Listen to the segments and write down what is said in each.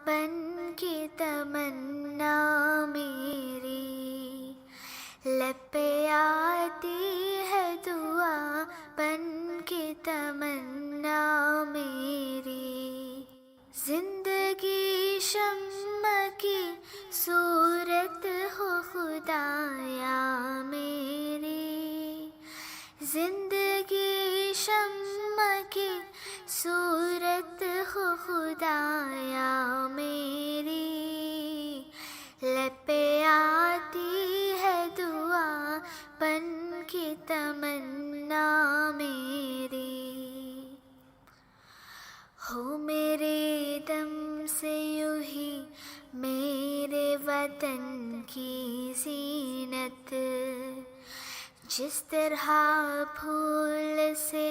بن کے تمنا میری، لب پہ آتی ہے دعا بن کے تمنا میری، زندگی شمع کی صورت ہو خدایا میری، زندگی شمع کی صورت ہو خدایا میری، لب پہ آتی ہے دعا بن کے تمنا میری، ہو میرے دم سے یوں ہی میرے وطن کی زینت، جس طرح پھول سے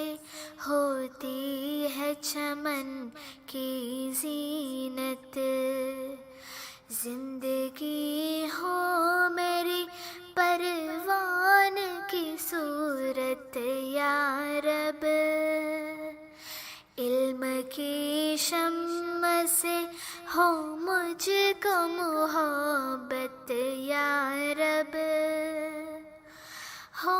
ہوتی ہے چمن کی زینت، زندگی ہو میری پروان کی صورت یا رب، علم کی شمع سے ہو مجھ کو محبت یا رب، ہو